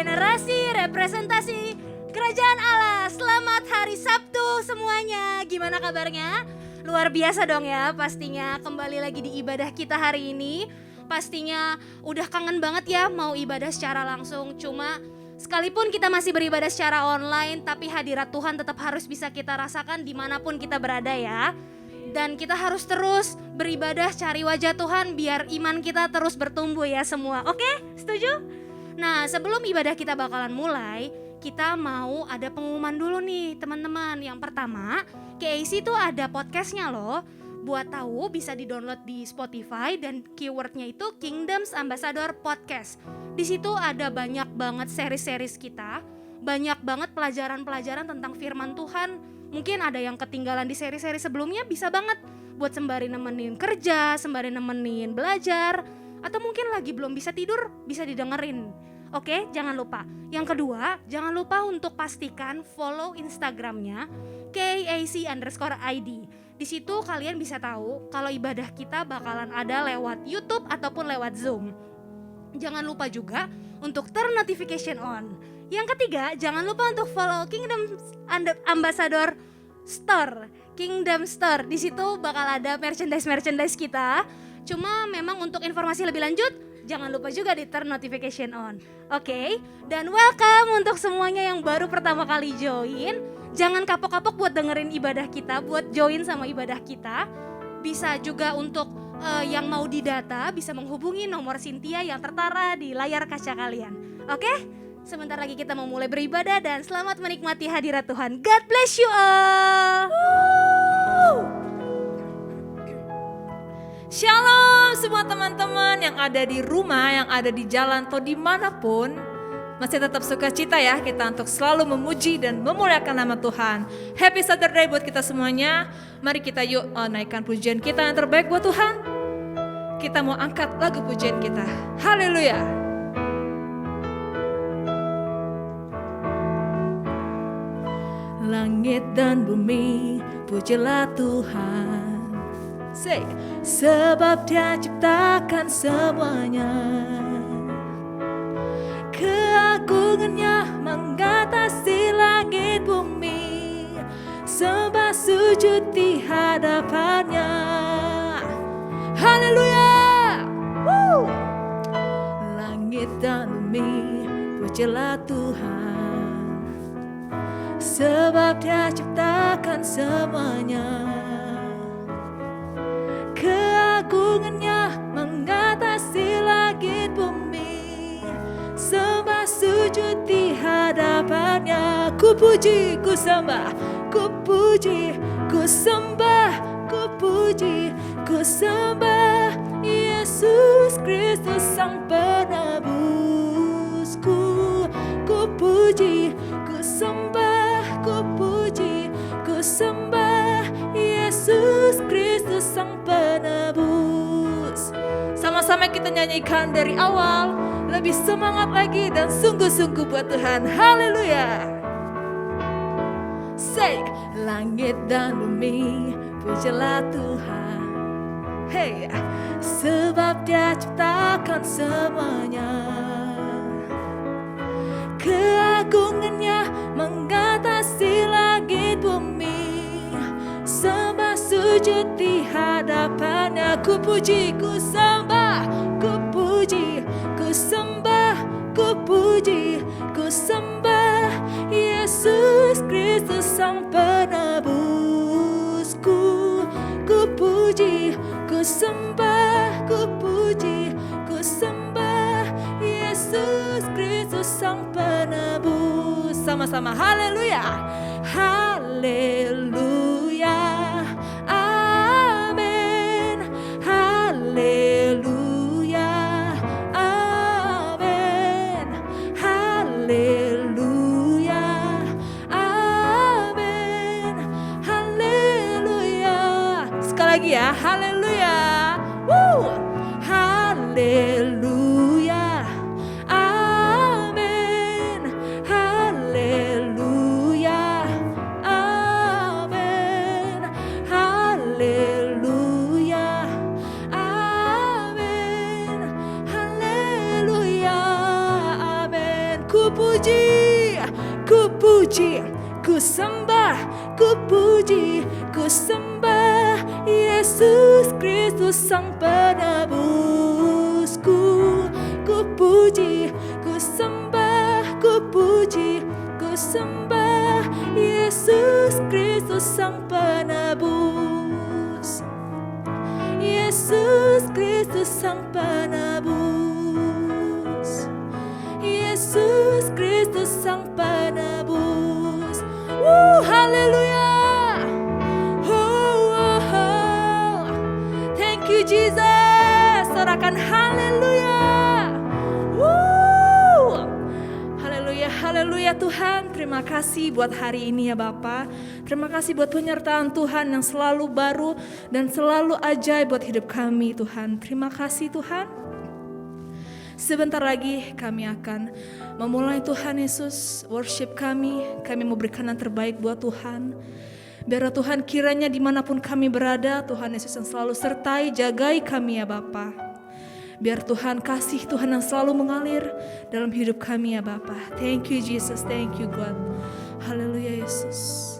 Generasi Representasi Kerajaan Allah. Selamat hari Sabtu semuanya. Gimana kabarnya? Luar biasa dong ya pastinya. Kembali lagi di ibadah kita hari ini. Pastinya udah kangen banget ya mau ibadah secara langsung. Cuma sekalipun kita masih beribadah secara online, tapi hadirat Tuhan tetap harus bisa kita rasakan dimanapun kita berada ya. Dan kita harus terus beribadah, cari wajah Tuhan biar iman kita terus bertumbuh ya semua. Oke? Setuju? Nah, sebelum ibadah kita bakalan mulai, kita mau ada pengumuman dulu nih teman-teman. Yang pertama, KAC itu ada podcastnya loh. Buat tahu bisa di-download di Spotify dan keywordnya itu Kingdoms Ambassador Podcast. Di situ ada banyak banget series-series kita, banyak banget pelajaran-pelajaran tentang firman Tuhan. Mungkin ada yang ketinggalan di seri-seri sebelumnya, bisa banget buat sembari nemenin kerja, sembari nemenin belajar, atau mungkin lagi belum bisa tidur, bisa didengerin. Oke, jangan lupa. Yang kedua, jangan lupa untuk pastikan follow Instagramnya KAC_ID. Di situ kalian bisa tahu kalau ibadah kita bakalan ada lewat YouTube ataupun lewat Zoom. Jangan lupa juga untuk turn notification on. Yang ketiga, jangan lupa untuk follow Kingdom Ambassador Store, Kingdom Store. Di situ bakal ada merchandise kita. Cuma memang untuk informasi lebih lanjut, jangan lupa juga di turn notification on. Oke? Dan welcome untuk semuanya yang baru pertama kali join. Jangan kapok-kapok buat dengerin ibadah kita, buat join sama ibadah kita. Bisa juga untuk yang mau didata, bisa menghubungi nomor Cynthia yang tertera di layar kaca kalian. Oke? Sebentar lagi kita mau mulai beribadah dan selamat menikmati hadirat Tuhan. God bless you all. Shalom semua teman-teman yang ada di rumah, yang ada di jalan atau dimanapun. Masih tetap sukacita ya kita untuk selalu memuji dan memuliakan nama Tuhan. Happy Saturday buat kita semuanya. Mari kita yuk naikkan pujian kita yang terbaik buat Tuhan. Kita mau angkat lagu pujian kita. Haleluya. Langit dan bumi, pujilah Tuhan. Say, sebab Dia ciptakan semuanya. Keagungannya mengatasi langit bumi. Sembah sujud di hadapannya. Haleluya. Langit dan bumi, pujilah Tuhan. Sebab Dia ciptakan semuanya. Keagungannya mengatasi langit bumi. Sembah sujud di hadapannya. Ku puji, ku sembah, ku puji, ku sembah, ku puji, ku sembah Yesus Kristus Sang Penebusku. Ku puji, ku sembah, ku puji, ku sembah Yesus Kristus Sang Penebus. Sama-sama kita nyanyikan dari awal, lebih semangat lagi dan sungguh-sungguh buat Tuhan. Haleluya. Say, langit dan bumi, pujilah Tuhan. Hey, sebab Dia ciptakan semuanya. Keagungannya mengatasi langit bumi. Sembah sujud di hadapannya. Ku puji, ku sembah, ku puji, ku sembah, ku puji, ku sembah Yesus Kristus Sang Penebusku. Ku puji, ku sembah, ku puji, ku sembah Yesus Kristus Sang Penebus. Sama-sama haleluya. Haleluya. Amin. Haleluya. Amin. Haleluya. Amin. Haleluya. Sekali lagi ya. Haleluya. Haleluya. Amin. Haleluya. Amin. Haleluya. Amin. Haleluya. Amin. Ku puji, ku sembah, ku puji, ku sembah Yesus Kristus Sang Penebusku. Ku puji, ku sembah, ku puji, ku sembah Yesus Kristus Sang Penebus. Yesus Kristus Sang Penebus. Yesus Kristus Sang Penebus. Haleluya. Thank you Jesus. Sorakan haleluya. Haleluya, haleluya Tuhan. Terima kasih buat hari ini ya Bapa. Terima kasih buat penyertaan Tuhan yang selalu baru dan selalu ajaib buat hidup kami Tuhan. Terima kasih Tuhan. Sebentar lagi kami akan memulai Tuhan Yesus worship kami. Kami mau berikan yang terbaik buat Tuhan. Biar Tuhan kiranya dimanapun kami berada, Tuhan Yesus yang selalu sertai, jagai kami ya Bapa. Biar Tuhan kasih Tuhan yang selalu mengalir dalam hidup kami ya Bapa. Thank you Jesus, thank you God. Haleluya Yesus.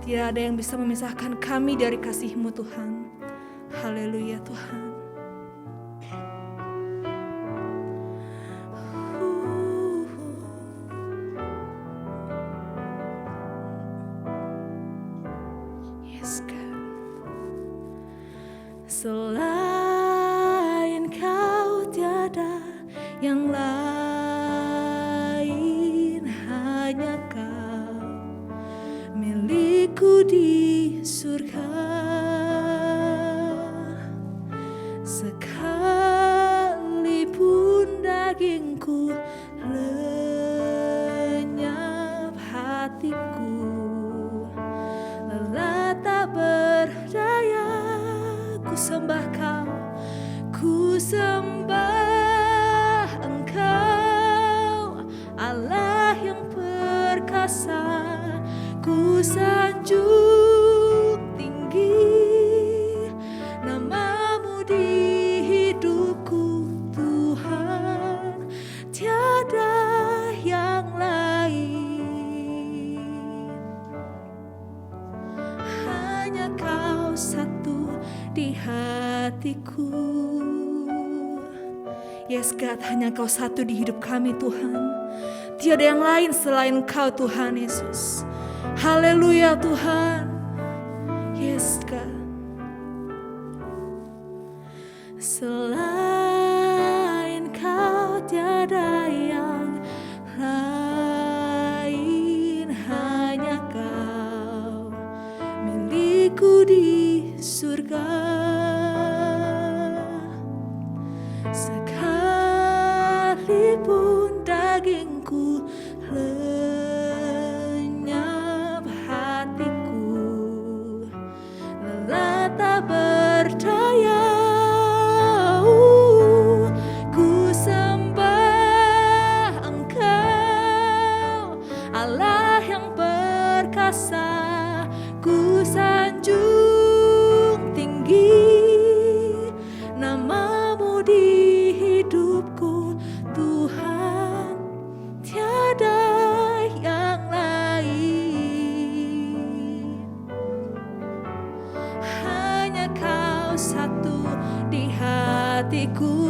Tidak ada yang bisa memisahkan kami dari kasih-Mu Tuhan. Haleluya Tuhan. Yes God. Selain Kau tiada yang lain, hanya Kau milikku di surga. Sekalipun dagingku lenyap, hatiku lelah tak berdaya, ku sembah Kau, ku sembah Engkau, Allah yang perkasa. Ku sanjung tinggi nama-Mu di hidupku Tuhan, tiada yang lain. Hanya Kau satu di hatiku. Yes God, hanya Kau satu di hidup kami Tuhan. Tiada yang lain selain Kau Tuhan Yesus. Haleluya Tuhan. Yes God. Selain Kau tiada yang lain, hanya Kau milikku di surga. Sekalipun dagingku lenyap, hatiku lelah tak berdaya, ku sembah Engkau, Allah yang perkasa. Ku sanjung tinggi nama-Mu di hidupku Tuhan, tiada yang lain. Hanya Kau satu di hatiku.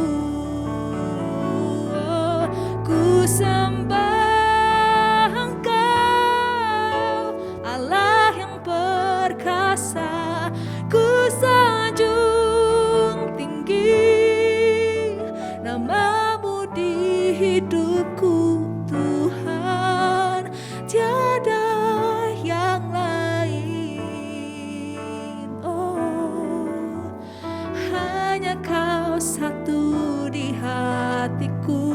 Ku sembah Engkau, Allah yang perkasa. Ku sanjung tinggi nama-Mu di hidupku Tuhan, tiada yang lain. Oh, hanya Kau satu di hatiku.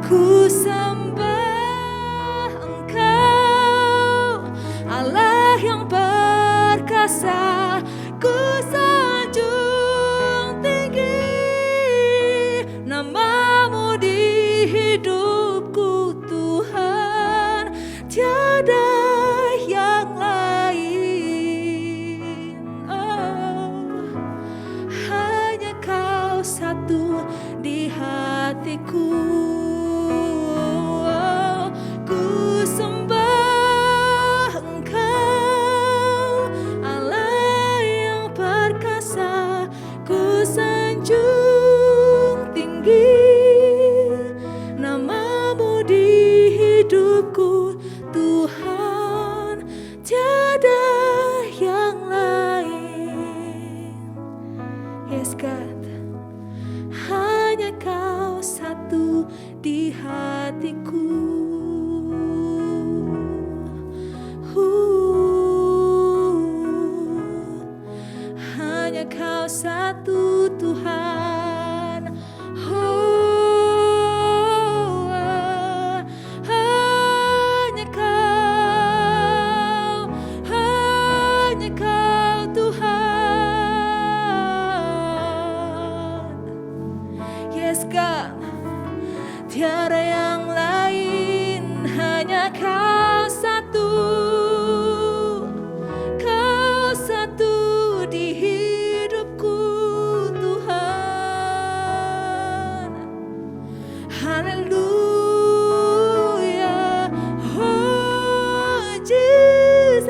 Ku sembah Engkau, Allah yang perkasa. Ku sanjung tinggi nama-Mu di hidupku Tuhan, tiada yang lain. Oh, hanya Kau satu di hatiku. di hatiku. Hanya Kau satu Tuhan. Hanya Kau Tuhan. Yes God, tiada yang lain, hanya Kau satu di hidupku Tuhan. Haleluya, oh Jesus,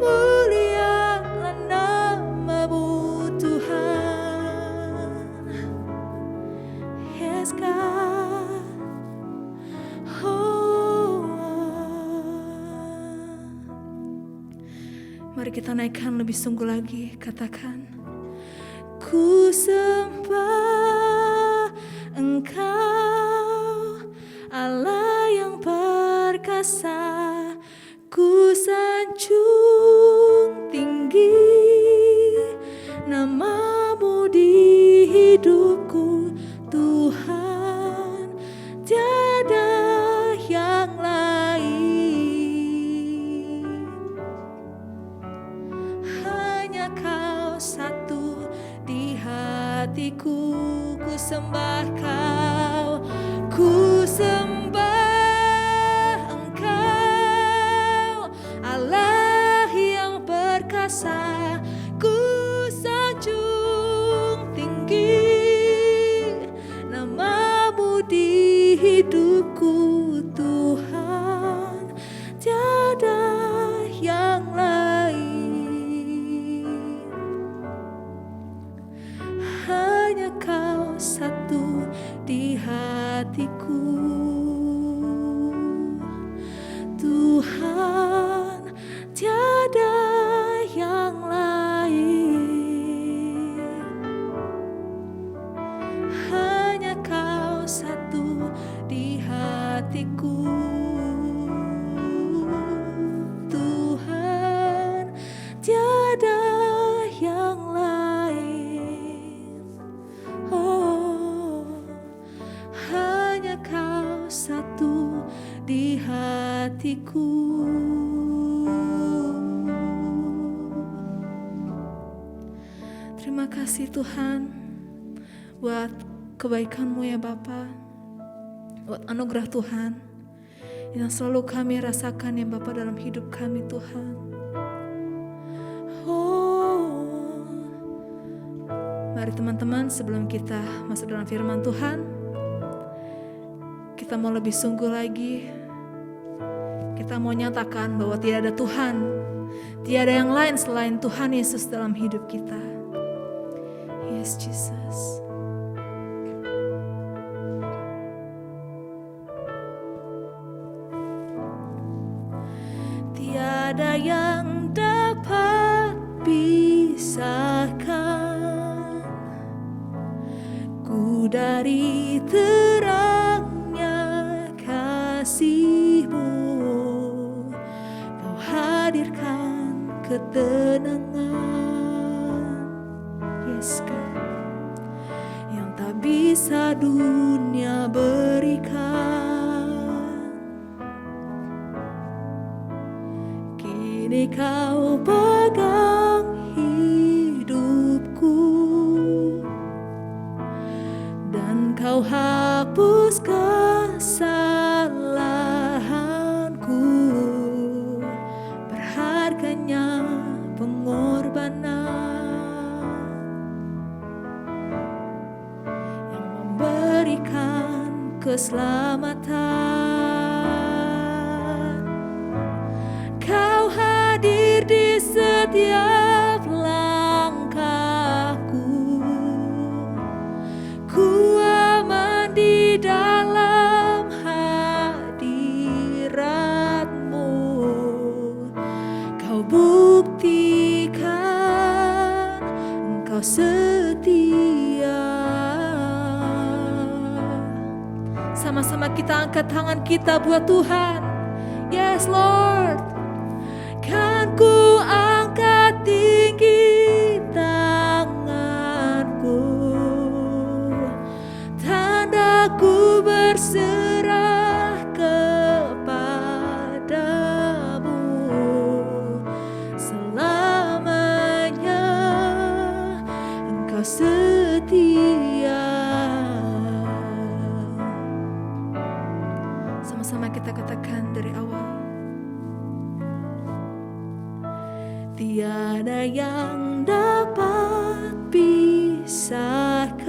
mulialah nama-Mu Tuhan. Yes God, oh. Mari kita naikkan lebih sungguh lagi, katakan, ku sembah Engkau, Allah yang perkasa, ku sanjung tinggi nama-Mu di hidupku Tuhan, tiada yang lain. Hanya Kau satu di hatiku, ku sembah Kau, ku sembah Engkau, Allah yang perkasa, ku sanjung tinggi nama-Mu di hidupku Tuhan, tiada yang lain. Hanya Kau satu di hatiku Tuhan, tiada yang lain. Hanya Kau satu di hatiku Tuhan, tiada yang lain. Oh, hanya Kau satu di hatiku. Terima kasih Tuhan buat kebaikan-Mu ya Bapa, buat anugerah Tuhan yang selalu kami rasakan ya Bapa dalam hidup kami Tuhan. Oh, mari teman-teman, sebelum kita masuk dalam firman Tuhan, kita mau lebih sungguh lagi. Kita mau nyatakan bahwa tidak ada Tuhan, tiada yang lain selain Tuhan Yesus dalam hidup kita. Yes Jesus. Tiada yang dapat pisahkan ku dari terangnya kasih-Mu. Kau hadirkan ketenangan, yes God, yang tak bisa dunia berikan. Kini Kau pegang hidupku dan Kau hapus kesalahanku. Berharganya pengorbanan yang memberikan keselamatan. Kau hadir di setiap langkahku, ku aman di dalam hadirat-Mu. Kau buktikan Engkau setia. sama-sama kita angkat tangan kita buat Tuhan. Yes Lord. Kan ku angkat tinggi tanganku, tandaku berserah kepadamu. Selamanya Engkau setia. Sama-sama kita katakan dari awal. Tiada yang dapat pisahkan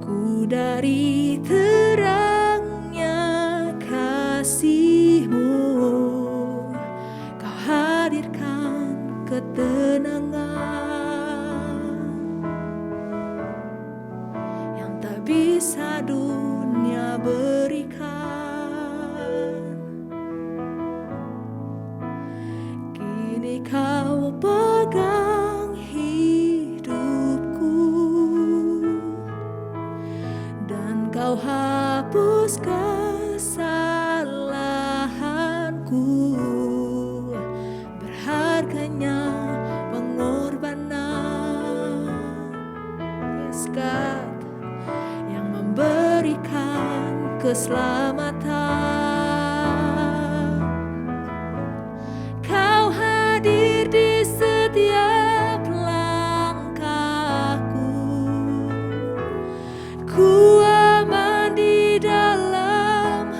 ku dari terangnya kasih-Mu. Kau hadirkan ketenangan yang tak bisa dunia berikan. Kini Kau pegang hidupku dan Kau hapus kesalahanku. Berharganya pengorbanan, yes God, yang memberikan keselamatan. Kau hadir di setiap langkahku, ku aman di dalam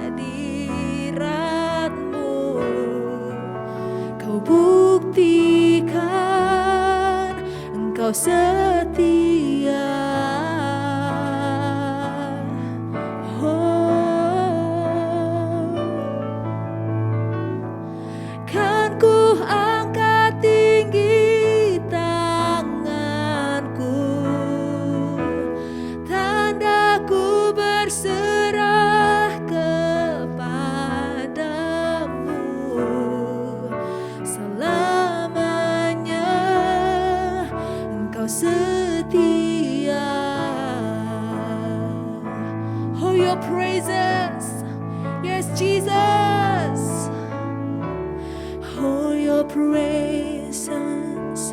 hadirat-Mu. Kau buktikan Engkau setia. Kan ku angkat tinggi tanganku, tandaku berserah kepadamu. Selamanya Engkau setia. Oh, your presence, yes Jesus. Oh, your presence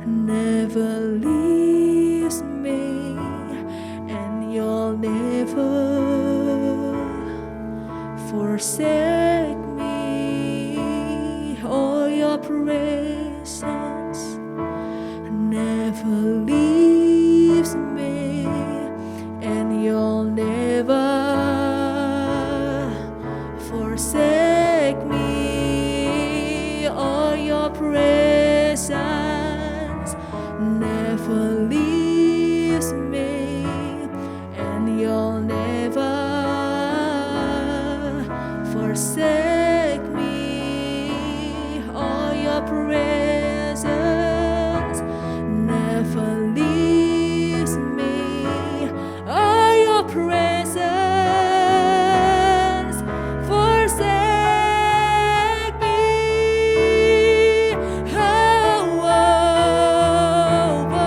never leaves me, and you'll never forsake me. Oh, your presence never leaves me, and you'll never forsake me. Oh, your presence never leaves me, and you'll never forsake me. Oh, your presence never leaves me. Oh, your presence forsake me. Oh, oh, oh.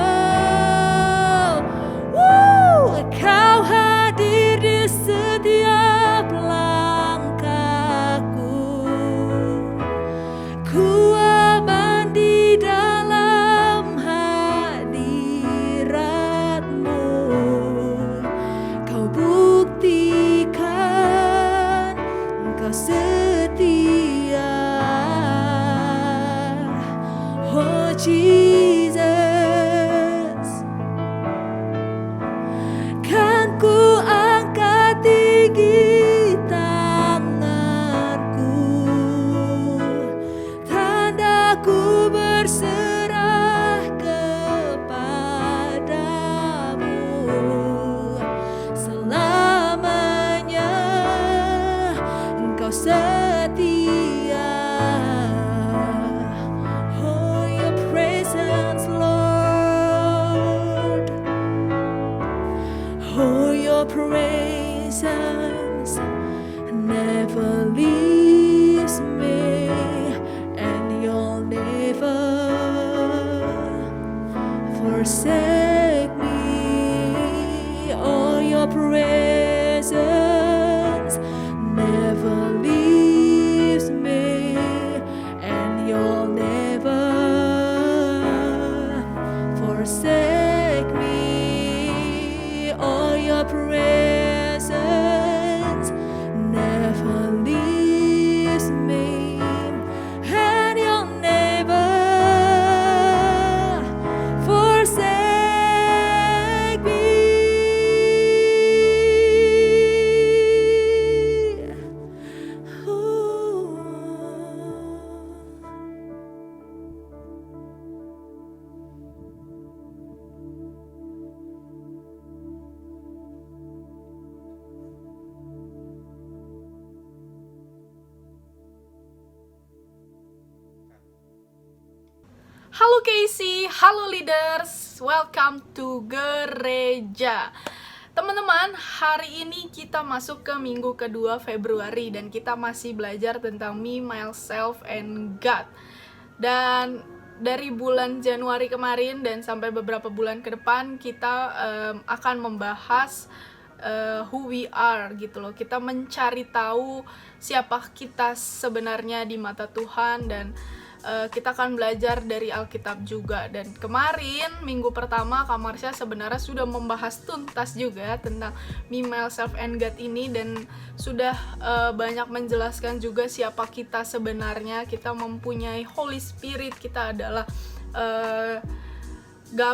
Woo! Kau hadir di setiap langkahku, ku aman di dalam hadirat-Mu. Kau buktikan Engkau setia. Oh Jesus, kan ku angkat tinggi tanganku, tandaku berserah kepadamu. Selamanya Engkau setia. Oh, your presence, Lord. Oh, your presence never leaves me, and you'll never forsake me. your presence never leaves me, and you'll never forsake me. Oh, your presence never leaves me, and you'll never forsake me. Ooh. Halo Casey, halo leaders, welcome to gereja. Teman-teman, hari ini kita masuk ke minggu kedua Februari dan kita masih belajar tentang me, myself, and God. Dan dari bulan Januari kemarin dan sampai beberapa bulan ke depan kita akan membahas who we are gitu loh. Kita mencari tahu siapa kita sebenarnya di mata Tuhan, dan kita akan belajar dari Alkitab juga. Dan kemarin minggu pertama Kak Marsha sebenarnya sudah membahas tuntas juga tentang me, myself, and God ini, dan sudah banyak menjelaskan juga siapa kita sebenarnya. Kita mempunyai Holy Spirit, kita adalah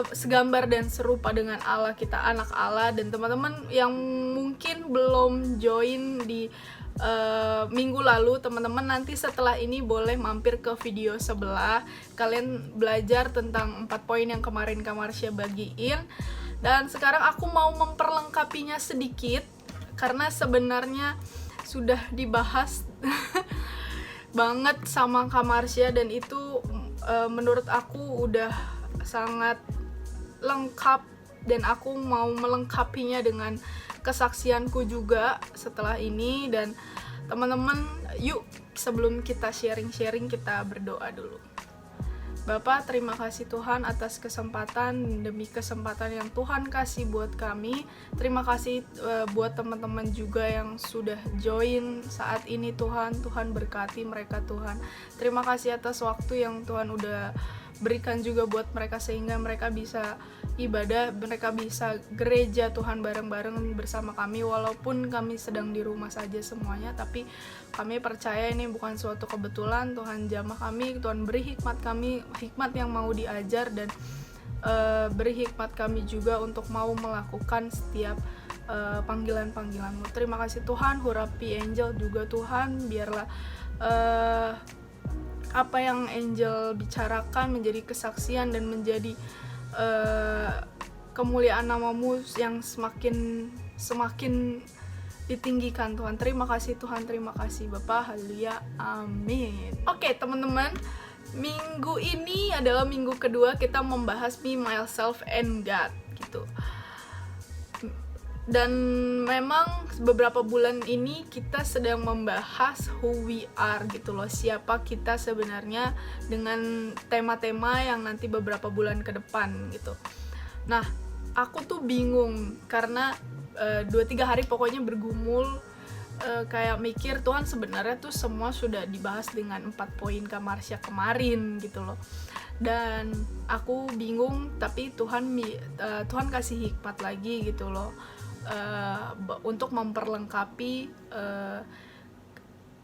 segambar dan serupa dengan Allah, kita anak Allah. Dan teman-teman yang mungkin belum join di minggu lalu, teman-teman nanti setelah ini boleh mampir ke video sebelah. Kalian belajar tentang 4 poin yang kemarin Kak Marsha bagiin. Dan sekarang aku mau memperlengkapinya sedikit, karena sebenarnya sudah dibahas banget sama Kak Marsha, dan itu menurut aku udah sangat lengkap, dan aku mau melengkapinya dengan kesaksianku juga setelah ini. Dan teman-teman, yuk sebelum kita sharing-sharing, kita berdoa dulu. Bapak, terima kasih Tuhan atas kesempatan demi kesempatan yang Tuhan kasih buat kami. Terima kasih buat teman-teman juga yang sudah join saat ini Tuhan. Tuhan berkati mereka Tuhan. Terima kasih atas waktu yang Tuhan udah berikan juga buat mereka, sehingga mereka bisa ibadah, mereka bisa gereja Tuhan bareng-bareng bersama kami, walaupun kami sedang di rumah saja semuanya. Tapi kami percaya ini bukan suatu kebetulan. Tuhan jamah kami, Tuhan beri hikmat kami, hikmat yang mau diajar, dan beri hikmat kami juga untuk mau melakukan setiap panggilan-panggilan-Mu. Terima kasih Tuhan, hurapi Angel juga Tuhan, biarlah apa yang Angel bicarakan menjadi kesaksian dan menjadi kemuliaan nama-Mu yang semakin ditinggikan Tuhan. Terima kasih Tuhan, terima kasih Bapa, haleluya, amin. Oke teman-teman, minggu ini adalah minggu kedua kita membahas me, myself, and God gitu. Dan memang beberapa bulan ini kita sedang membahas who we are gitu loh, siapa kita sebenarnya, dengan tema-tema yang nanti beberapa bulan ke depan gitu. Nah, aku tuh bingung karena 2-3 hari pokoknya bergumul, kayak mikir Tuhan sebenarnya tuh semua sudah dibahas dengan 4 poin Kak Marsha kemarin gitu loh. Dan aku bingung, tapi Tuhan kasih hikmat lagi gitu loh. Untuk memperlengkapi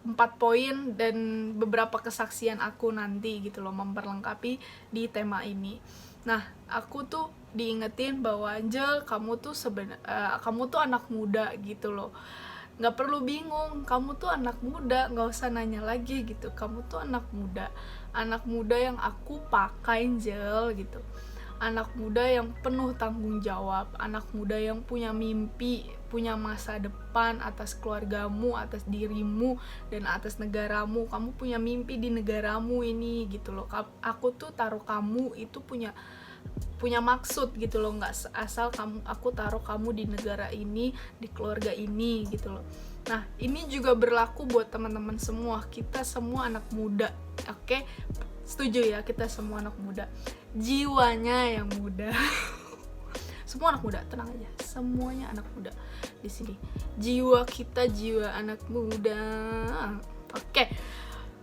4 poin dan beberapa kesaksian aku nanti gitu loh, memperlengkapi di tema ini. Nah, aku tuh diingetin bahwa Angel, kamu tuh anak muda gitu loh, nggak perlu bingung, kamu tuh anak muda, nggak usah nanya lagi gitu, kamu tuh anak muda yang aku pakai Angel gitu. Anak muda yang penuh tanggung jawab, anak muda yang punya mimpi, punya masa depan atas keluargamu, atas dirimu, dan atas negaramu. Kamu punya mimpi di negaramu ini gitu loh. Aku tuh taruh kamu itu punya maksud gitu loh, nggak asal aku taruh kamu di negara ini, di keluarga ini gitu loh. Nah, ini juga berlaku buat teman-teman semua. Kita semua anak muda, oke? Setuju ya, kita semua anak muda. Jiwanya yang muda. semua anak muda, tenang aja, semuanya anak muda di sini. Jiwa kita jiwa anak muda. Oke,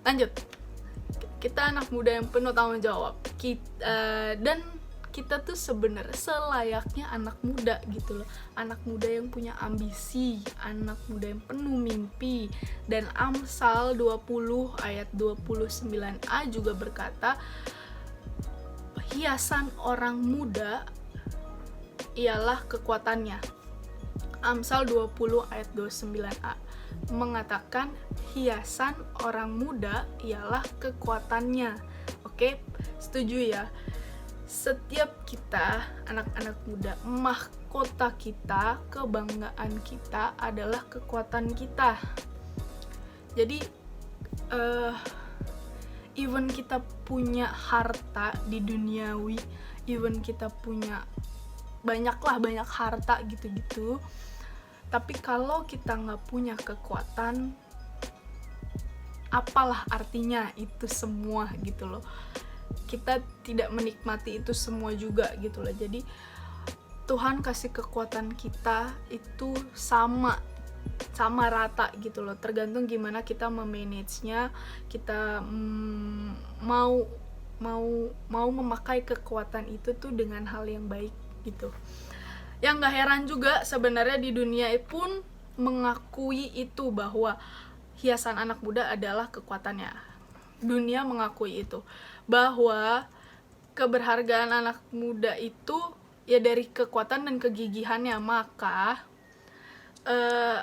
lanjut. Kita anak muda yang penuh tanggung jawab. Dan kita tuh sebenarnya selayaknya anak muda gitu loh. Anak muda yang punya ambisi, anak muda yang penuh mimpi. Dan Amsal 20 ayat 29a juga berkata, hiasan orang muda ialah kekuatannya. Amsal 20 ayat 29a mengatakan hiasan orang muda ialah kekuatannya. Oke, setuju ya? Setiap kita, anak-anak muda, mahkota kita, kebanggaan kita adalah kekuatan kita. Jadi, even kita punya harta di duniawi, even kita punya banyak harta gitu-gitu, tapi kalau kita nggak punya kekuatan, apalah artinya itu semua gitu loh. Kita tidak menikmati itu semua juga gitu loh. Jadi Tuhan kasih kekuatan kita itu sama rata gitu loh, tergantung gimana kita memanage-nya. Kita mau memakai kekuatan itu tuh dengan hal yang baik gitu. Yang gak heran juga sebenarnya di dunia pun mengakui itu, bahwa hiasan anak muda adalah kekuatannya. Dunia mengakui itu, bahwa keberhargaan anak muda itu ya dari kekuatan dan kegigihannya. Maka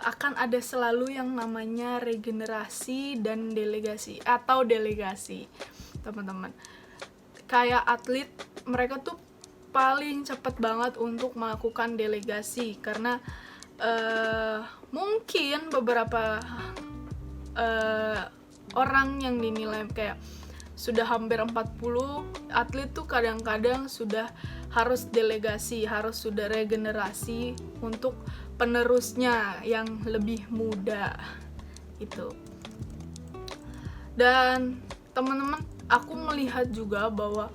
akan ada selalu yang namanya regenerasi dan delegasi atau delegasi, teman-teman. Kayak atlet, mereka tuh paling cepat banget untuk melakukan delegasi, karena mungkin beberapa orang yang dinilai kayak sudah hampir 40 atlet tuh kadang-kadang sudah harus delegasi, harus sudah regenerasi untuk penerusnya yang lebih muda itu. Dan teman-teman, aku melihat juga bahwa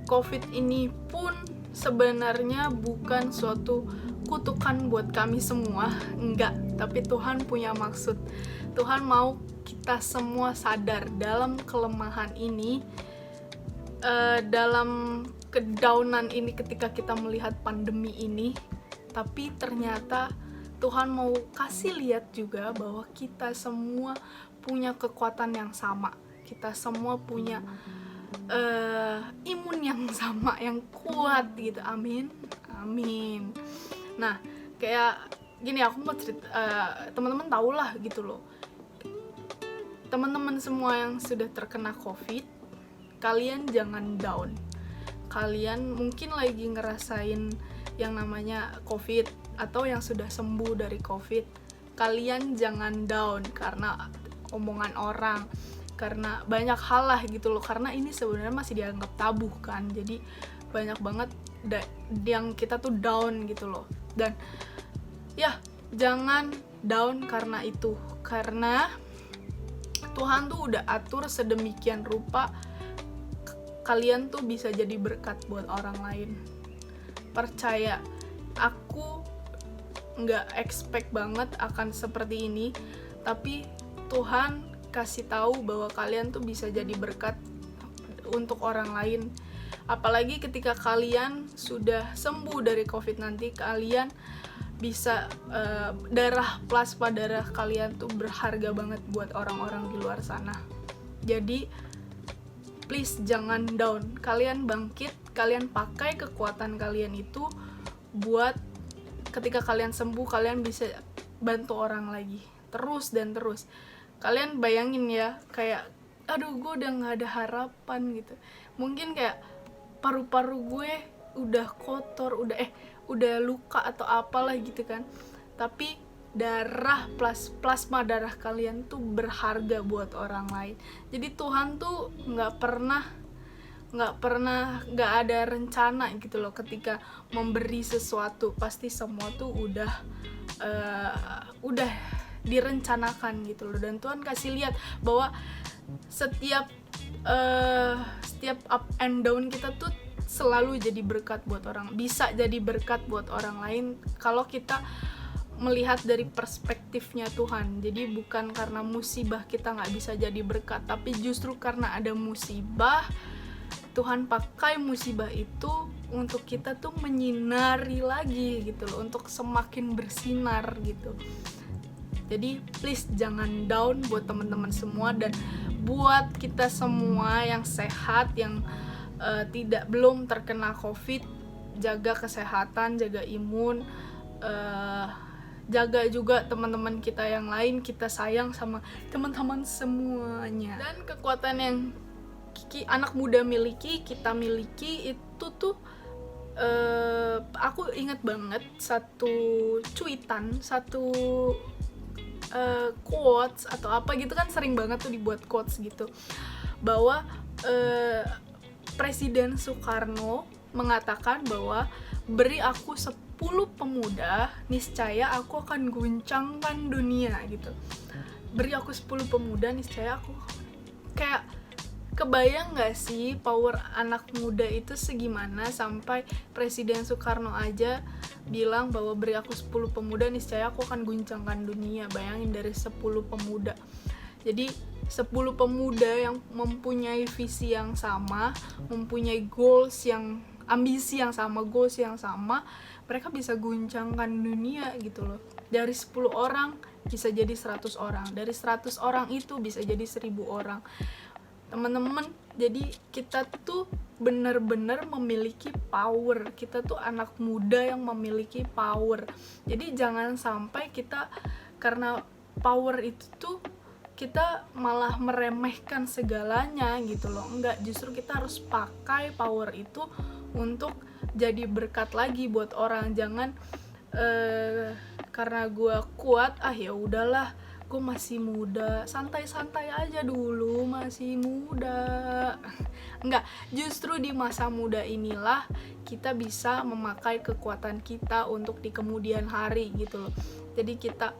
COVID ini pun sebenarnya bukan suatu kutukan buat kami semua, enggak, tapi Tuhan punya maksud. Tuhan mau kita semua sadar dalam kelemahan ini, dalam kedownan ini ketika kita melihat pandemi ini, tapi ternyata Tuhan mau kasih lihat juga bahwa kita semua punya kekuatan yang sama, kita semua punya imun yang sama, yang kuat gitu. Amin, amin. Nah, kayak gini, aku mau cerita, teman-teman tahulah gitu loh, teman-teman semua yang sudah terkena COVID, kalian jangan down. Kalian mungkin lagi ngerasain yang namanya COVID atau yang sudah sembuh dari COVID, kalian jangan down karena omongan orang, karena banyak hal lah gitu loh, karena ini sebenarnya masih dianggap tabu kan. Jadi banyak banget yang kita tuh down gitu loh. Dan ya, jangan down karena itu, karena Tuhan tuh udah atur sedemikian rupa kalian tuh bisa jadi berkat buat orang lain. Percaya, aku nggak expect banget akan seperti ini, tapi Tuhan kasih tahu bahwa kalian tuh bisa jadi berkat untuk orang lain. Apalagi ketika kalian sudah sembuh dari COVID nanti, kalian bisa plasma darah kalian tuh berharga banget buat orang-orang di luar sana. Jadi please jangan down, kalian bangkit, kalian pakai kekuatan kalian itu buat ketika kalian sembuh, kalian bisa bantu orang lagi, terus dan terus. Kalian bayangin ya, kayak aduh gue udah gak ada harapan gitu, mungkin kayak paru-paru gue udah kotor, udah luka atau apalah gitu kan, tapi plasma darah kalian tuh berharga buat orang lain. Jadi Tuhan tuh nggak ada rencana gitu loh ketika memberi sesuatu, pasti semua tuh udah direncanakan gitu loh. Dan Tuhan kasih lihat bahwa setiap up and down kita tuh selalu jadi berkat buat orang, bisa jadi berkat buat orang lain kalau kita melihat dari perspektifnya Tuhan. Jadi bukan karena musibah kita nggak bisa jadi berkat, tapi justru karena ada musibah, Tuhan pakai musibah itu untuk kita tuh menyinari lagi gitu loh, untuk semakin bersinar gitu. Jadi please jangan down buat teman-teman semua, dan buat kita semua yang sehat, yang belum terkena COVID, jaga kesehatan, jaga imun, jaga juga teman-teman kita yang lain. Kita sayang sama teman-teman semuanya. Dan kekuatan yang anak muda miliki, kita miliki itu tuh aku ingat banget satu cuitan, satu quotes atau apa gitu kan, sering banget tuh dibuat quotes gitu, bahwa Presiden Soekarno mengatakan bahwa beri aku 10 pemuda, niscaya aku akan guncangkan dunia gitu. Beri aku 10 pemuda, niscaya aku, kayak kebayang gak sih power anak muda itu segimana, sampai Presiden Soekarno aja bilang bahwa beri aku 10 pemuda, niscaya aku akan guncangkan dunia. Bayangin, dari 10 pemuda. Jadi 10 pemuda yang mempunyai visi yang sama, mempunyai goals yang, ambisi yang sama, goals yang sama, mereka bisa guncangkan dunia gitu loh. Dari 10 orang bisa jadi 100 orang, dari 100 orang itu bisa jadi 1000 orang. Teman-teman, jadi kita tuh benar-benar memiliki power. Kita tuh anak muda yang memiliki power. Jadi jangan sampai kita, karena power itu tuh kita malah meremehkan segalanya gitu loh. Enggak, justru kita harus pakai power itu untuk jadi berkat lagi buat orang. Jangan karena gue kuat, ya udahlah, gue masih muda, santai-santai aja dulu, masih muda. Enggak, justru di masa muda inilah kita bisa memakai kekuatan kita untuk di kemudian hari gitu loh. Jadi kita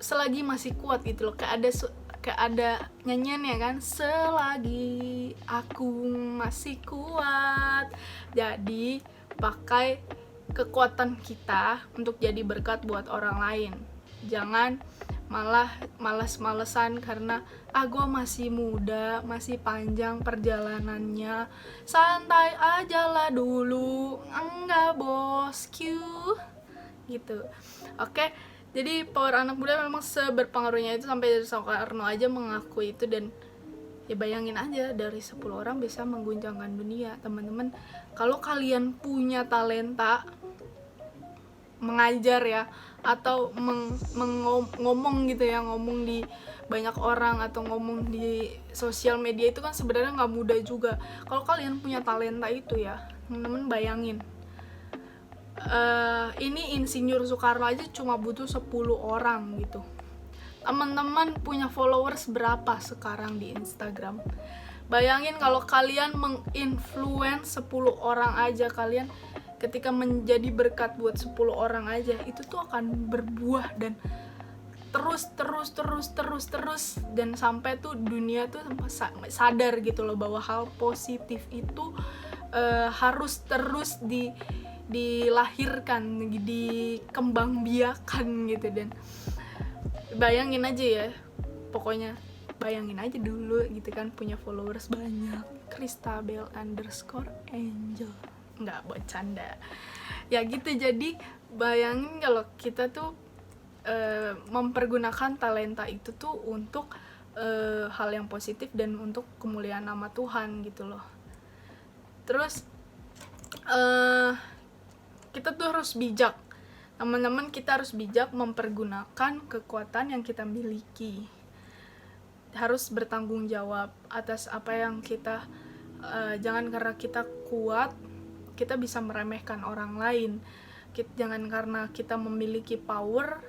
selagi masih kuat gitu loh, kayak ada nyanyian ya kan, selagi aku masih kuat. Jadi pakai kekuatan kita untuk jadi berkat buat orang lain. Jangan malah malas-malesan karena gue masih muda, masih panjang perjalanannya, santai aja lah dulu. Enggak bosku gitu. Oke, jadi power anak muda memang seberpengaruhnya itu, sampai dari Soekarno aja mengakui itu. Dan ya bayangin aja, dari 10 orang bisa mengguncangkan dunia. Teman-teman, kalau kalian punya talenta mengajar ya, atau ngomong gitu ya, ngomong di banyak orang atau ngomong di sosial media, itu kan sebenarnya nggak mudah juga. Kalau kalian punya talenta itu ya, teman-teman bayangin, ini Insinyur Soekarno aja cuma butuh 10 orang gitu. Teman-teman punya followers berapa sekarang di Instagram? Bayangin kalau kalian menginfluence 10 orang aja, kalian ketika menjadi berkat buat 10 orang aja, itu tuh akan berbuah dan terus dan sampai tuh dunia tuh sadar gitu loh bahwa hal positif itu harus terus dilahirkan, dikembangbiakan gitu. Dan bayangin aja ya, pokoknya bayangin aja dulu gitu kan, punya followers banyak, Christabel_angel, nggak bercanda ya gitu. Jadi bayangin kalau kita tuh mempergunakan talenta itu tuh untuk hal yang positif dan untuk kemuliaan nama Tuhan gitu loh. Terus kita tuh harus bijak, teman-teman, kita harus bijak mempergunakan kekuatan yang kita miliki. Harus bertanggung jawab atas apa yang kita, jangan karena kita kuat kita bisa meremehkan orang lain. Jangan karena kita memiliki power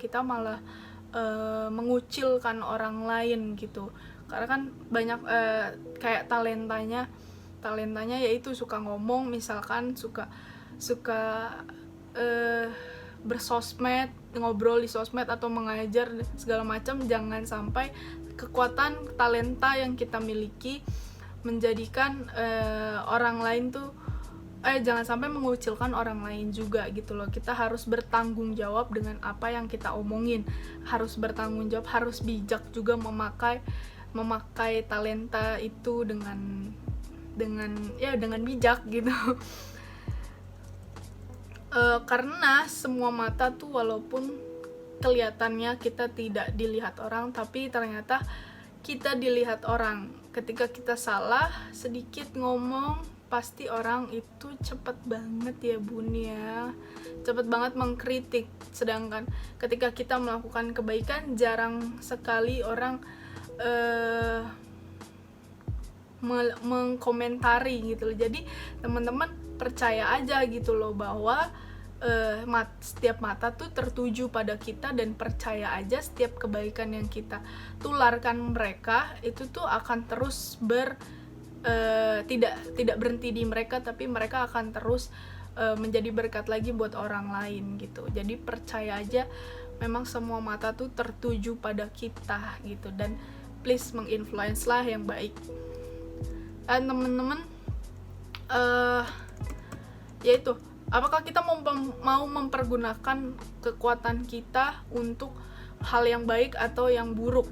kita malah mengucilkan orang lain gitu. Karena kan banyak kayak talentanya yaitu suka ngomong, misalkan suka bersosmed, ngobrol di sosmed atau mengajar segala macam. Jangan sampai kekuatan talenta yang kita miliki menjadikan orang lain tuh jangan sampai mengucilkan orang lain juga gitu loh. Kita harus bertanggung jawab dengan apa yang kita omongin, harus bertanggung jawab, harus bijak juga memakai talenta itu dengan bijak gitu. Karena semua mata tuh walaupun kelihatannya kita tidak dilihat orang, tapi ternyata kita dilihat orang. Ketika kita salah sedikit ngomong, pasti orang itu cepet banget ya bun ya, cepet banget mengkritik. Sedangkan ketika kita melakukan kebaikan, jarang sekali orang mengkomentari gitu loh. Jadi teman-teman percaya aja gitu loh bahwa setiap mata tuh tertuju pada kita, dan percaya aja setiap kebaikan yang kita tularkan mereka itu tuh akan terus tidak berhenti di mereka, tapi mereka akan terus menjadi berkat lagi buat orang lain gitu. Jadi percaya aja memang semua mata tuh tertuju pada kita gitu, dan please menginfluence lah yang baik. Dan teman-teman yaitu apakah kita mau mempergunakan kekuatan kita untuk hal yang baik atau yang buruk?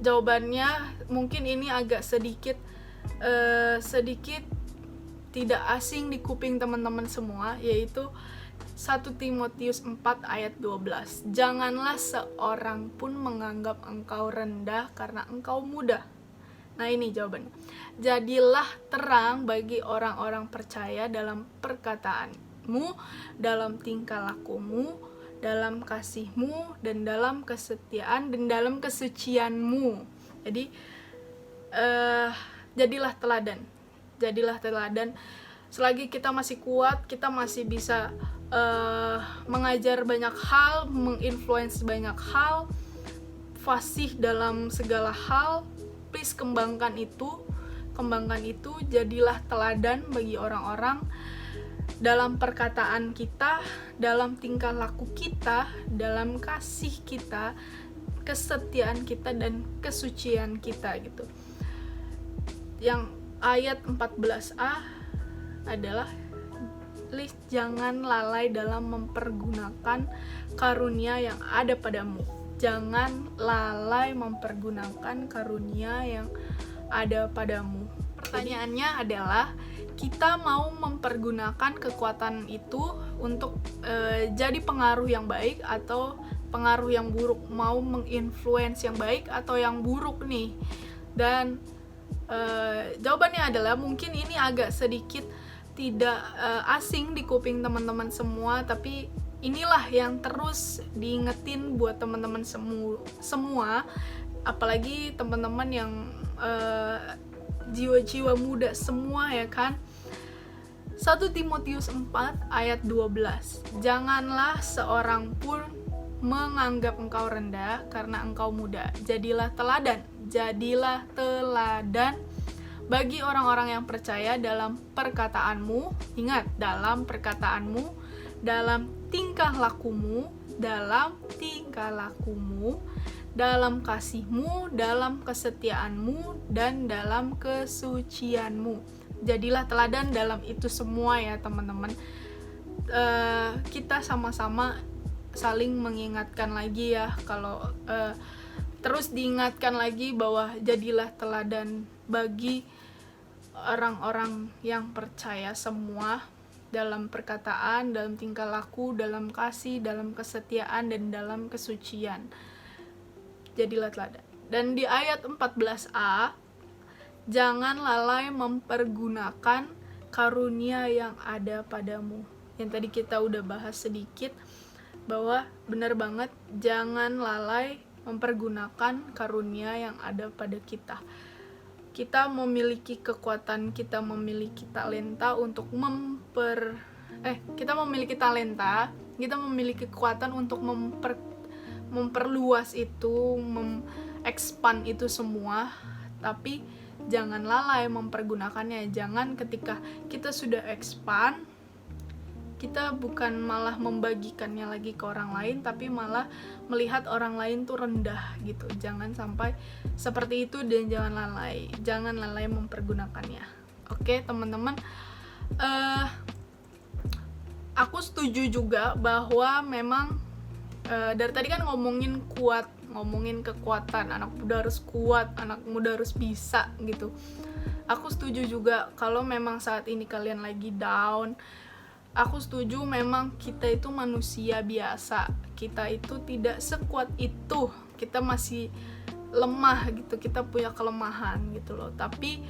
Jawabannya mungkin ini agak sedikit tidak asing di kuping teman-teman semua, yaitu 1 Timotius 4 ayat 12. Janganlah seorang pun menganggap engkau rendah karena engkau muda. Nah ini jawabannya. Jadilah terang bagi orang-orang percaya dalam perkataanmu, dalam tingkah lakumu, dalam kasihmu, dan dalam kesetiaan, dan dalam kesucianmu. Jadi jadilah teladan. Selagi kita masih kuat, kita masih bisa mengajar banyak hal, menginfluence banyak hal, fasih dalam segala hal. Please kembangkan itu, jadilah teladan bagi orang-orang dalam perkataan kita, dalam tingkah laku kita, dalam kasih kita, kesetiaan kita, dan kesucian kita gitu. Yang ayat 14a adalah please jangan lalai dalam mempergunakan karunia yang ada padamu. Jangan lalai mempergunakan karunia yang ada padamu. Pertanyaannya adalah, kita mau mempergunakan kekuatan itu untuk jadi pengaruh yang baik atau pengaruh yang buruk? Mau menginfluence yang baik atau yang buruk nih? Dan jawabannya adalah, mungkin ini agak sedikit tidak asing di kuping teman-teman semua, tapi inilah yang terus diingetin buat teman-teman semua, apalagi teman-teman yang jiwa-jiwa muda semua ya kan. 1 Timotius 4 ayat 12. Janganlah seorang pun menganggap engkau rendah karena engkau muda. Jadilah teladan bagi orang-orang yang percaya dalam perkataanmu. Ingat, dalam perkataanmu, dalam tingkah lakumu, dalam kasihmu, dalam kesetiaanmu, dan dalam kesucianmu. Jadilah teladan dalam itu semua ya teman-teman. Kita sama-sama saling mengingatkan lagi ya, kalau terus diingatkan lagi bahwa jadilah teladan bagi orang-orang yang percaya semua, dalam perkataan, dalam tingkah laku, dalam kasih, dalam kesetiaan, dan dalam kesucian. Jadilah teladan. Dan di ayat 14a, jangan lalai mempergunakan karunia yang ada padamu. Yang tadi kita udah bahas sedikit, bahwa benar banget, jangan lalai mempergunakan karunia yang ada pada kita. Kita memiliki kekuatan, kita memiliki talenta untuk kita memiliki kekuatan untuk memperluas itu, expand itu semua, tapi jangan lalai mempergunakannya. Jangan ketika kita sudah expand, kita bukan malah membagikannya lagi ke orang lain, tapi malah melihat orang lain tuh rendah gitu. Jangan sampai seperti itu dan jangan lalai mempergunakannya. Oke teman-teman, aku setuju juga bahwa memang dari tadi kan ngomongin kekuatan, anak muda harus kuat, anak muda harus bisa gitu. Aku setuju juga kalau memang saat ini kalian lagi down. Aku setuju memang kita itu manusia biasa, kita itu tidak sekuat itu, kita masih lemah gitu, kita punya kelemahan gitu loh. Tapi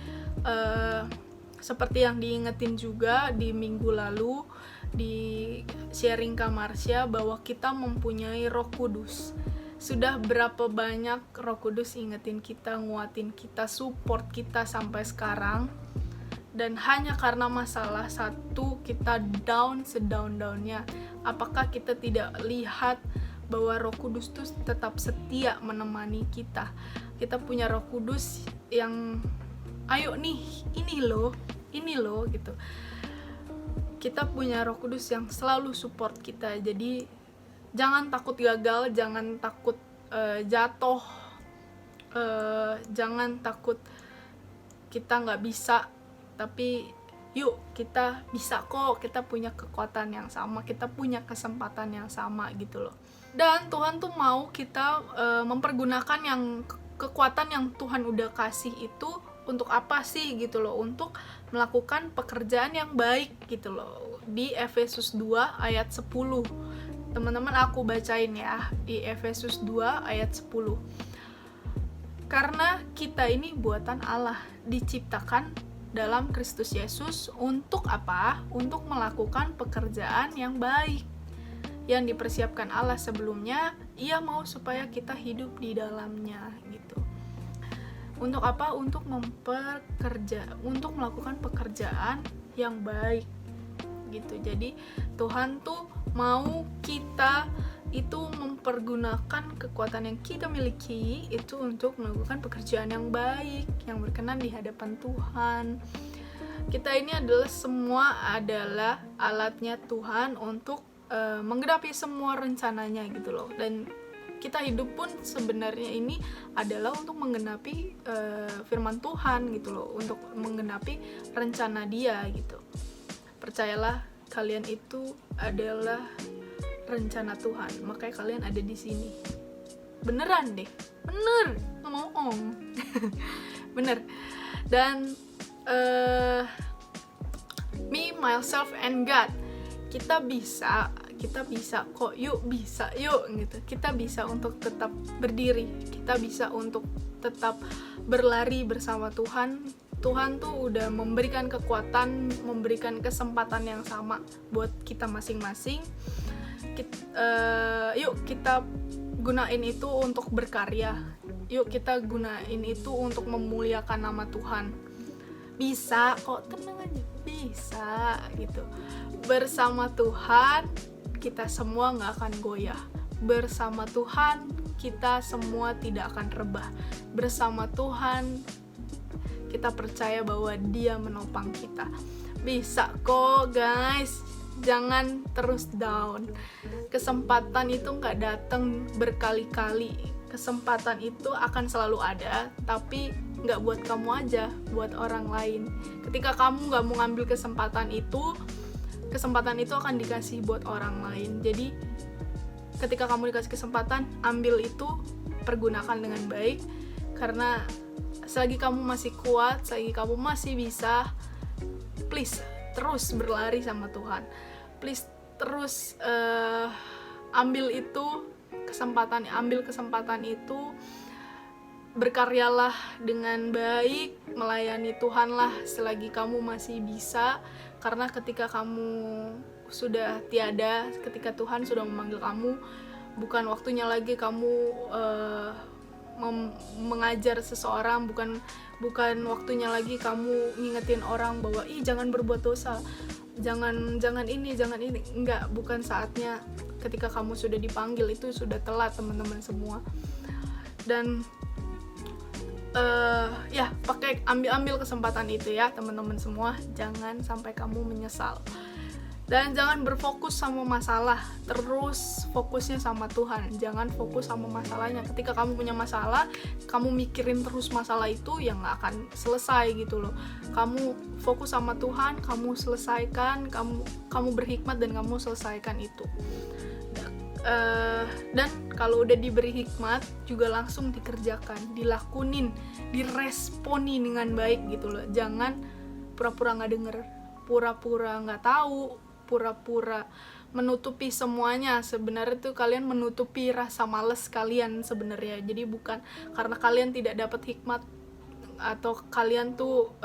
seperti yang diingetin juga di minggu lalu di sharing Kak Marsha, bahwa kita mempunyai Roh Kudus. Sudah berapa banyak Roh Kudus ingetin kita, nguatin kita, support kita sampai sekarang. Dan hanya karena masalah satu kita down sedown-downnya, apakah kita tidak lihat bahwa Roh Kudus itu tetap setia menemani kita. Kita punya Roh Kudus yang ayo nih, ini loh gitu. Kita punya Roh Kudus yang selalu support kita. Jadi jangan takut gagal, jangan takut jatuh, jangan takut kita nggak bisa. Tapi yuk, kita bisa kok, kita punya kekuatan yang sama, kita punya kesempatan yang sama gitu loh. Dan Tuhan tuh mau kita mempergunakan yang kekuatan yang Tuhan udah kasih itu untuk apa sih gitu loh, untuk melakukan pekerjaan yang baik gitu loh. Di Efesus 2 ayat 10. Teman-teman aku bacain ya, di Efesus 2 ayat 10. Karena kita ini buatan Allah, diciptakan dalam Kristus Yesus untuk apa? Untuk melakukan pekerjaan yang baik yang dipersiapkan Allah sebelumnya. Ia mau supaya kita hidup di dalamnya gitu. Untuk apa? Untuk melakukan pekerjaan yang baik gitu. Jadi Tuhan tuh mau kita itu mempergunakan kekuatan yang kita miliki itu untuk melakukan pekerjaan yang baik, yang berkenan di hadapan Tuhan. Kita ini semua adalah alatnya Tuhan untuk menggenapi semua rencananya gitu loh. Dan kita hidup pun sebenarnya ini adalah untuk menggenapi firman Tuhan gitu loh, untuk menggenapi rencana Dia gitu. Percayalah, kalian itu adalah rencana Tuhan, makanya kalian ada di sini. Beneran deh, bener, nggak bohong. Bener. Dan me, myself, and God, kita bisa kok, yuk gitu. Kita bisa untuk tetap berdiri, kita bisa untuk tetap berlari bersama Tuhan. Tuhan tuh udah memberikan kekuatan, memberikan kesempatan yang sama buat kita masing-masing. Yuk kita gunain itu untuk berkarya. Yuk kita gunain itu untuk memuliakan nama Tuhan. Bisa kok, tenang aja, bisa gitu. Bersama Tuhan kita semua gak akan goyah. Bersama Tuhan kita semua tidak akan rebah. Bersama Tuhan kita percaya bahwa Dia menopang kita. Bisa kok guys, jangan terus down. Kesempatan itu gak datang berkali-kali. Kesempatan itu akan selalu ada, tapi gak buat kamu aja, buat orang lain. Ketika kamu gak mau ngambil kesempatan itu akan dikasih buat orang lain. Jadi ketika kamu dikasih kesempatan, ambil itu, pergunakan dengan baik. Karena selagi kamu masih kuat, selagi kamu masih bisa, please terus berlari sama Tuhan. Please terus ambil kesempatan itu, berkaryalah dengan baik, melayani Tuhan lah selagi kamu masih bisa. Karena ketika kamu sudah tiada, ketika Tuhan sudah memanggil kamu, bukan waktunya lagi kamu mengajar seseorang, bukan waktunya lagi kamu ngingetin orang bahwa jangan berbuat dosa, jangan ini, enggak, bukan saatnya. Ketika kamu sudah dipanggil itu sudah telat teman-teman semua. Dan ambil kesempatan itu ya teman-teman semua, jangan sampai kamu menyesal. Dan jangan berfokus sama masalah, terus fokusnya sama Tuhan. Jangan fokus sama masalahnya. Ketika kamu punya masalah, kamu mikirin terus masalah itu, yang gak akan selesai gitu loh. Kamu fokus sama Tuhan, kamu selesaikan, kamu berhikmat dan kamu selesaikan itu. Dan kalau udah diberi hikmat juga langsung dikerjakan, dilakunin, diresponi dengan baik gitu loh. Jangan pura-pura nggak denger, pura-pura nggak tahu, pura-pura menutupi semuanya. Sebenarnya tuh kalian menutupi rasa males kalian sebenarnya. Jadi bukan karena kalian tidak dapat hikmat atau kalian tuh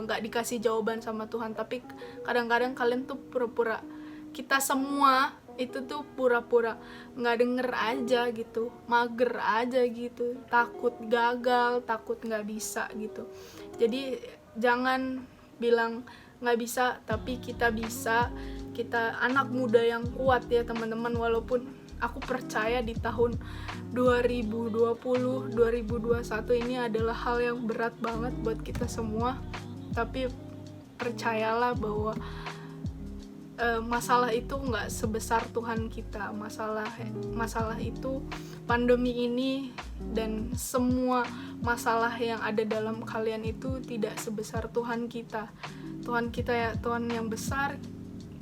nggak dikasih jawaban sama Tuhan, tapi kadang-kadang kalian tuh pura-pura, kita semua itu tuh pura-pura nggak denger aja gitu, mager aja gitu, takut gagal, takut nggak bisa gitu. Jadi jangan bilang nggak bisa, tapi kita bisa. Kita anak muda yang kuat ya teman-teman. Walaupun aku percaya di tahun 2020, 2021 ini adalah hal yang berat banget buat kita semua, tapi percayalah bahwa masalah itu nggak sebesar Tuhan kita. Masalah itu, pandemi ini dan semua masalah yang ada dalam kalian itu tidak sebesar Tuhan kita. Tuhan kita ya Tuhan yang besar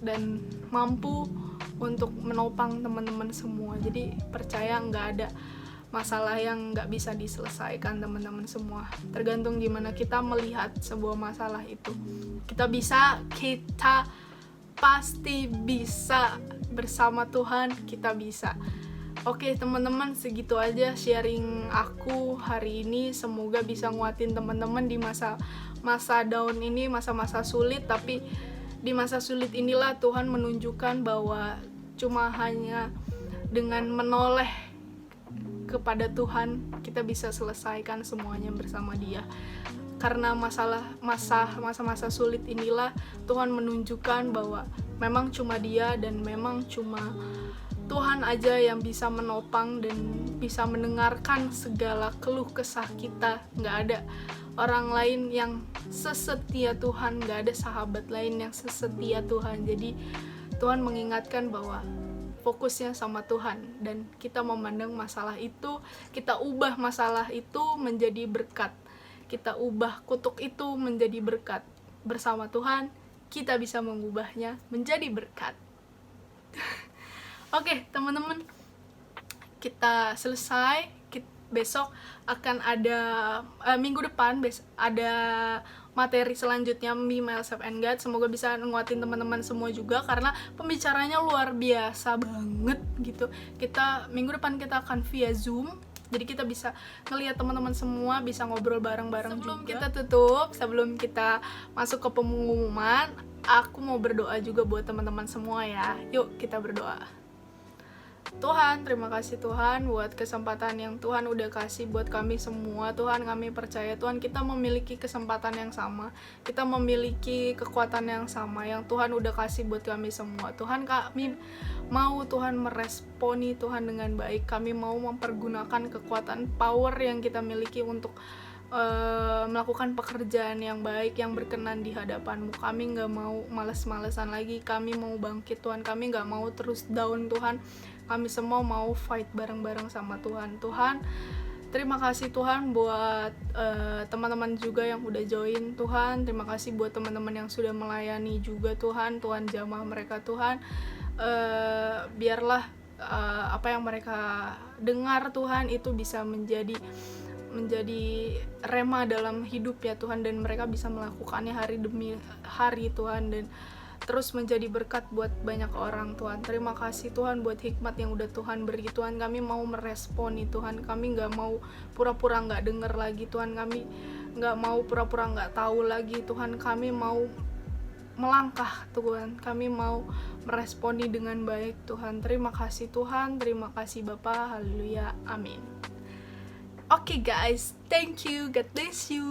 dan mampu untuk menopang teman-teman semua. Jadi percaya nggak ada masalah yang nggak bisa diselesaikan teman-teman semua. Tergantung gimana kita melihat sebuah masalah itu. Kita pasti bisa bersama Tuhan, kita bisa. Oke teman-teman, segitu aja sharing aku hari ini. Semoga bisa nguatin teman-teman di masa down ini, masa-masa sulit. Tapi di masa sulit inilah Tuhan menunjukkan bahwa cuma hanya dengan menoleh kepada Tuhan kita bisa selesaikan semuanya bersama Dia. Karena masa-masa sulit inilah Tuhan menunjukkan bahwa memang cuma Dia dan memang cuma Tuhan aja yang bisa menopang dan bisa mendengarkan segala keluh kesah kita. Nggak ada orang lain yang sesetia Tuhan, nggak ada sahabat lain yang sesetia Tuhan. Jadi Tuhan mengingatkan bahwa fokusnya sama Tuhan, dan kita memandang masalah itu, kita ubah masalah itu menjadi berkat. Kita ubah kutuk itu menjadi berkat. Bersama Tuhan, kita bisa mengubahnya menjadi berkat. Oke, teman-teman, kita selesai. Besok akan ada minggu depan ada materi selanjutnya Me, Myself and God. Semoga bisa nguatin teman-teman semua juga, karena pembicaranya luar biasa banget gitu. Minggu depan kita akan via Zoom. Jadi kita bisa ngelihat teman-teman semua, bisa ngobrol bareng-bareng juga. Sebelum kita tutup, sebelum kita masuk ke pengumuman, aku mau berdoa juga buat teman-teman semua ya. Yuk kita berdoa. Tuhan, terima kasih Tuhan buat kesempatan yang Tuhan udah kasih buat kami semua. Tuhan, kami percaya Tuhan kita memiliki kesempatan yang sama, kita memiliki kekuatan yang sama yang Tuhan udah kasih buat kami semua. Tuhan, kami mau Tuhan meresponi Tuhan dengan baik. Kami mau mempergunakan kekuatan power yang kita miliki untuk melakukan pekerjaan yang baik, yang berkenan di hadapan-Mu. Kami gak mau males-malesan lagi, kami mau bangkit Tuhan. Kami gak mau terus down Tuhan. Kami semua mau fight bareng-bareng sama Tuhan. Tuhan, terima kasih Tuhan buat teman-teman juga yang udah join Tuhan. Terima kasih buat teman-teman yang sudah melayani juga Tuhan. Tuhan jamah mereka Tuhan. Biarlah apa yang mereka dengar Tuhan itu bisa menjadi rema dalam hidup ya Tuhan, dan mereka bisa melakukannya hari demi hari Tuhan, dan terus menjadi berkat buat banyak orang Tuhan. Terima kasih Tuhan buat hikmat yang udah Tuhan beri Tuhan. Kami mau meresponi Tuhan, kami gak mau pura-pura gak denger lagi Tuhan, kami gak mau pura-pura gak tahu lagi Tuhan. Kami mau melangkah Tuhan, kami mau meresponi dengan baik Tuhan. Terima kasih Tuhan, terima kasih Bapa, haleluya, amin. Oke guys, thank you, God bless you.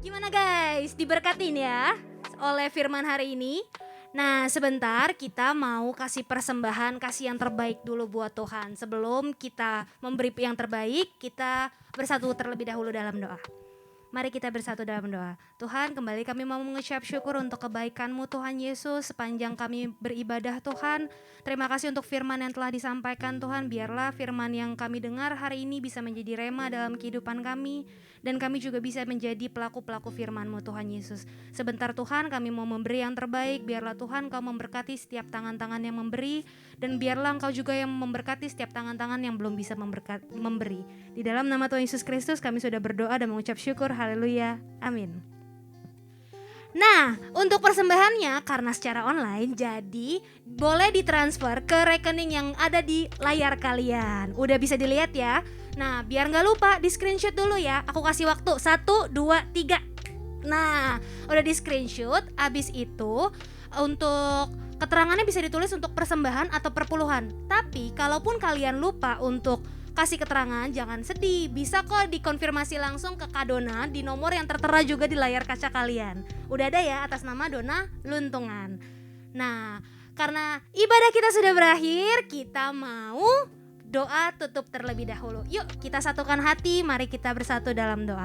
Gimana guys, diberkatin ya oleh firman hari ini. Nah sebentar kita mau kasih persembahan, kasih yang terbaik dulu buat Tuhan. Sebelum kita memberi yang terbaik, kita bersatu terlebih dahulu dalam doa. Mari kita bersatu dalam doa. Tuhan, kembali kami mau mengucap syukur untuk kebaikan-Mu Tuhan Yesus sepanjang kami beribadah Tuhan. Terima kasih untuk firman yang telah disampaikan Tuhan. Biarlah firman yang kami dengar hari ini bisa menjadi rema dalam kehidupan kami. Dan kami juga bisa menjadi pelaku-pelaku firman-Mu Tuhan Yesus. Sebentar Tuhan, kami mau memberi yang terbaik. Biarlah Tuhan Kau memberkati setiap tangan-tangan yang memberi. Dan biarlah Engkau juga yang memberkati setiap tangan-tangan yang belum bisa memberi. Di dalam nama Tuhan Yesus Kristus kami sudah berdoa dan mengucap syukur. Haleluya, amin. Nah, untuk persembahannya karena secara online, jadi boleh ditransfer ke rekening yang ada di layar kalian. Udah bisa dilihat ya. Nah, biar gak lupa di screenshot dulu ya. Aku kasih waktu 1, 2, 3. Nah, udah di screenshot. Abis itu untuk keterangannya bisa ditulis untuk persembahan atau perpuluhan. Tapi kalaupun kalian lupa untuk kasih keterangan, jangan sedih. Bisa kok dikonfirmasi langsung ke Kak Dona di nomor yang tertera juga di layar kaca kalian. Udah ada ya, atas nama Dona Luntungan. Nah, karena ibadah kita sudah berakhir, kita mau doa tutup terlebih dahulu. Yuk kita satukan hati, mari kita bersatu dalam doa.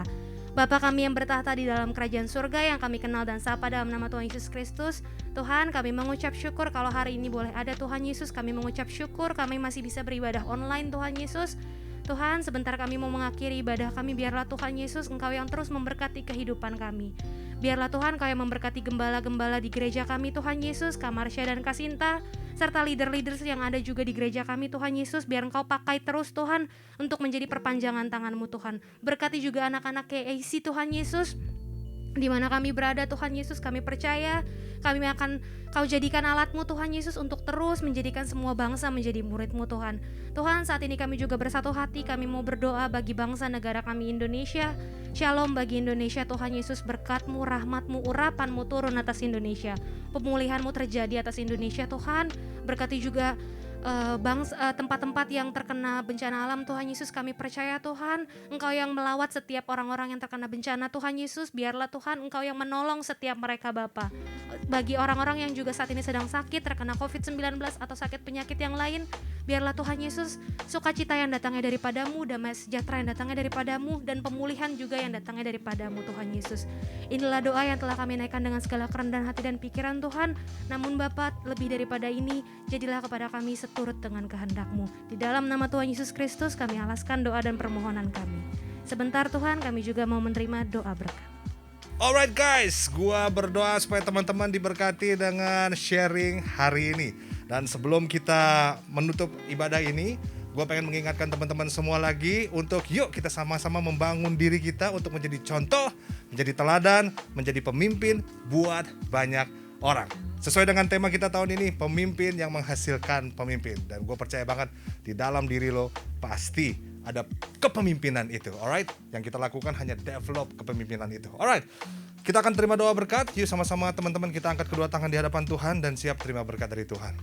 Bapa kami yang bertahta di dalam kerajaan surga yang kami kenal dan sapa dalam nama Tuhan Yesus Kristus. Tuhan, kami mengucap syukur kalau hari ini boleh ada Tuhan Yesus. Kami mengucap syukur kami masih bisa beribadah online Tuhan Yesus. Tuhan, sebentar kami mau mengakhiri ibadah kami. Biarlah Tuhan Yesus Engkau yang terus memberkati kehidupan kami. Biarlah Tuhan Kau yang memberkati gembala-gembala di gereja kami Tuhan Yesus, Kak Marsha dan Kak Sinta, serta leader-leader yang ada juga di gereja kami Tuhan Yesus. Biar Engkau pakai terus Tuhan untuk menjadi perpanjangan tangan-Mu Tuhan. Berkati juga anak-anak KAC Tuhan Yesus. Di mana kami berada Tuhan Yesus, kami percaya kami akan Kau jadikan alat-Mu Tuhan Yesus untuk terus menjadikan semua bangsa menjadi murid-Mu Tuhan. Tuhan, saat ini kami juga bersatu hati, kami mau berdoa bagi bangsa negara kami Indonesia. Shalom bagi Indonesia Tuhan Yesus, berkat-Mu, rahmat-Mu, urapan-Mu turun atas Indonesia. Pemulihan-Mu terjadi atas Indonesia Tuhan. Berkati juga tempat-tempat yang terkena bencana alam Tuhan Yesus, kami percaya Tuhan Engkau yang melawat setiap orang-orang yang terkena bencana Tuhan Yesus. Biarlah Tuhan Engkau yang menolong setiap mereka Bapa. Bagi orang-orang yang juga saat ini sedang sakit terkena COVID-19 atau sakit penyakit yang lain, biarlah Tuhan Yesus sukacita yang datangnya daripadamu, damai sejahtera yang datangnya daripadamu, dan pemulihan juga yang datangnya daripadamu Tuhan Yesus. Inilah doa yang telah kami naikkan dengan segala kerendahan hati dan pikiran Tuhan. Namun Bapa, lebih daripada ini, jadilah kepada kami seturut dengan kehendak-Mu. Di dalam nama Tuhan Yesus Kristus kami alaskan doa dan permohonan kami. Sebentar Tuhan, kami juga mau menerima doa berkat. Alright guys, gua berdoa supaya teman-teman diberkati dengan sharing hari ini. Dan sebelum kita menutup ibadah ini, gua pengen mengingatkan teman-teman semua lagi untuk yuk kita sama-sama membangun diri kita untuk menjadi contoh, menjadi teladan, menjadi pemimpin buat banyak orang. Sesuai dengan tema kita tahun ini, pemimpin yang menghasilkan pemimpin. Dan gue percaya banget di dalam diri lo pasti ada kepemimpinan itu, alright? Yang kita lakukan hanya develop kepemimpinan itu, alright? Kita akan terima doa berkat. Yuk sama-sama teman-teman kita angkat kedua tangan di hadapan Tuhan dan siap terima berkat dari Tuhan.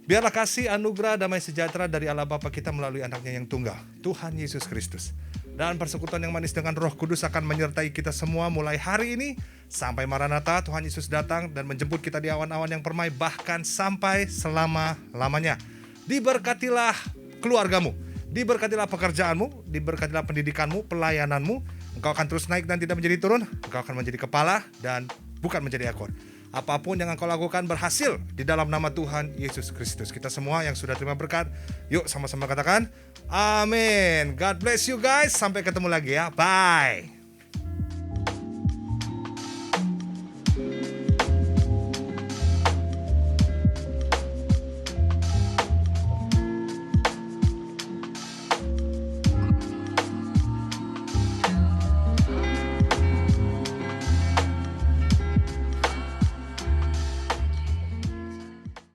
Biarlah kasih, anugerah, damai sejahtera dari Allah Bapa kita melalui anaknya yang tunggal, Tuhan Yesus Kristus. Dan persekutuan yang manis dengan Roh Kudus akan menyertai kita semua mulai hari ini sampai Maranatha, Tuhan Yesus datang dan menjemput kita di awan-awan yang permai, bahkan sampai selama-lamanya. Diberkatilah keluargamu, diberkatilah pekerjaanmu, diberkatilah pendidikanmu, pelayananmu. Engkau akan terus naik dan tidak menjadi turun. Engkau akan menjadi kepala dan bukan menjadi ekor. Apapun yang engkau lakukan berhasil di dalam nama Tuhan Yesus Kristus. Kita semua yang sudah terima berkat, yuk sama-sama katakan amin. God bless you guys. Sampai ketemu lagi ya. Bye.